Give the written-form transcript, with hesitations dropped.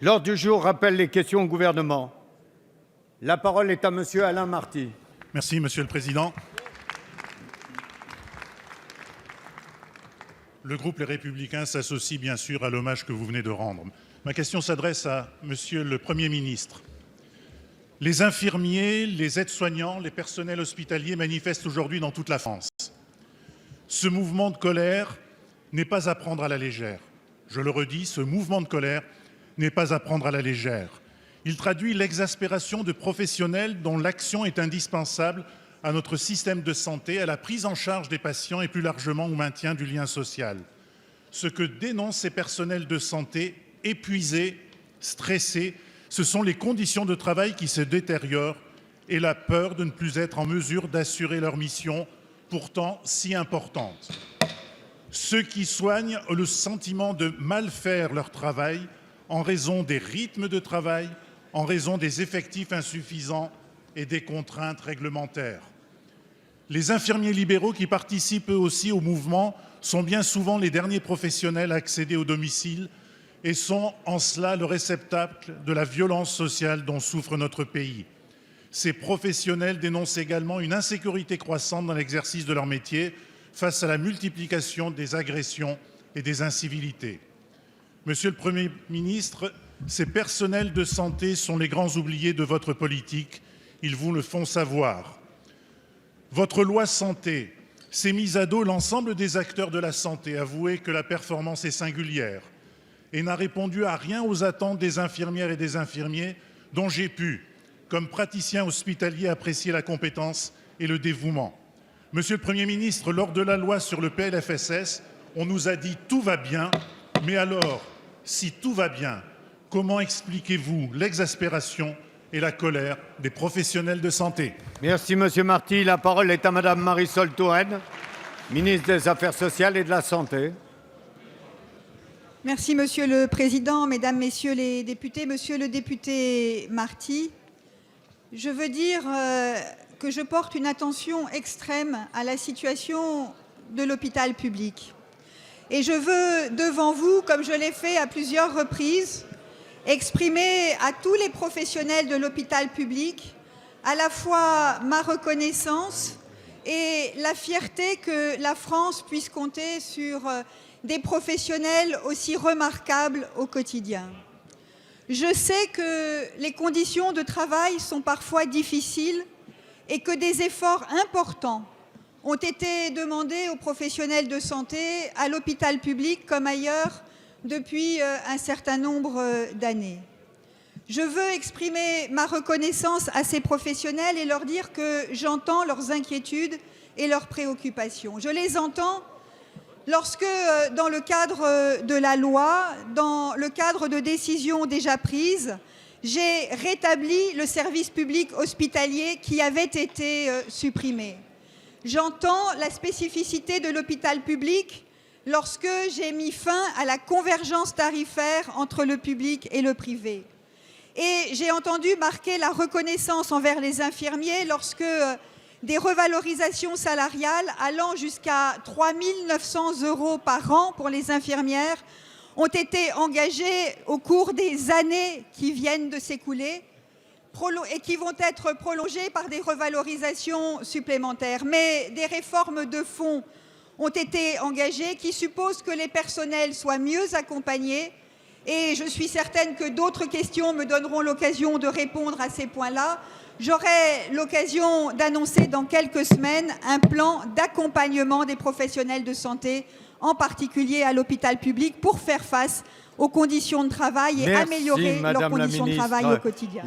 L'ordre du jour rappelle les questions au gouvernement. La parole est à monsieur Alain Marty. Merci, Monsieur le Président. Le groupe Les Républicains s'associe bien sûr à l'hommage que vous venez de rendre. Ma question s'adresse à Monsieur le Premier ministre. Les infirmiers, les aides-soignants, les personnels hospitaliers manifestent aujourd'hui dans toute la France. Ce mouvement de colère n'est pas à prendre à la légère. Je le redis, ce mouvement de colère n'est pas à prendre à la légère. Il traduit l'exaspération de professionnels dont l'action est indispensable à notre système de santé, à la prise en charge des patients et plus largement au maintien du lien social. Ce que dénoncent ces personnels de santé, épuisés, stressés, ce sont les conditions de travail qui se détériorent et la peur de ne plus être en mesure d'assurer leur mission, pourtant si importante. Ceux qui soignent ont le sentiment de mal faire leur travail en raison des rythmes de travail, en raison des effectifs insuffisants et des contraintes réglementaires. Les infirmiers libéraux qui participent eux aussi au mouvement sont bien souvent les derniers professionnels à accéder au domicile et sont en cela le réceptacle de la violence sociale dont souffre notre pays. Ces professionnels dénoncent également une insécurité croissante dans l'exercice de leur métier face à la multiplication des agressions et des incivilités. Monsieur le Premier ministre, ces personnels de santé sont les grands oubliés de votre politique. Ils vous le font savoir. Votre loi santé s'est mise à dos l'ensemble des acteurs de la santé, avouez que la performance est singulière, et n'a répondu à rien aux attentes des infirmières et des infirmiers dont j'ai pu, comme praticien hospitalier, apprécier la compétence et le dévouement. Monsieur le Premier ministre, lors de la loi sur le PLFSS, on nous a dit « tout va bien », mais alors, si tout va bien, comment expliquez-vous l'exaspération et la colère des professionnels de santé? Merci, monsieur Marty. La parole est à madame Marisol Touraine, ministre des Affaires sociales et de la Santé. Merci, Monsieur le Président, Mesdames, Messieurs les députés. Monsieur le député Marty, je veux dire que je porte une attention extrême à la situation de l'hôpital public. Et je veux, devant vous, comme je l'ai fait à plusieurs reprises, exprimer à tous les professionnels de l'hôpital public à la fois ma reconnaissance et la fierté que la France puisse compter sur des professionnels aussi remarquables au quotidien. Je sais que les conditions de travail sont parfois difficiles et que des efforts importants ont été demandés aux professionnels de santé à l'hôpital public comme ailleurs depuis un certain nombre d'années. Je veux exprimer ma reconnaissance à ces professionnels et leur dire que j'entends leurs inquiétudes et leurs préoccupations. Je les entends lorsque, dans le cadre de la loi, dans le cadre de décisions déjà prises, j'ai rétabli le service public hospitalier qui avait été supprimé. J'entends la spécificité de l'hôpital public lorsque j'ai mis fin à la convergence tarifaire entre le public et le privé. Et j'ai entendu marquer la reconnaissance envers les infirmiers lorsque des revalorisations salariales allant jusqu'à 3 900 € par an pour les infirmières ont été engagées au cours des années qui viennent de s'écouler et qui vont être prolongées par des revalorisations supplémentaires. Mais des réformes de fond ont été engagées qui supposent que les personnels soient mieux accompagnés et je suis certaine que d'autres questions me donneront l'occasion de répondre à ces points-là. J'aurai l'occasion d'annoncer dans quelques semaines un plan d'accompagnement des professionnels de santé, en particulier à l'hôpital public, pour faire face aux conditions de travail et améliorer leurs conditions de travail au quotidien.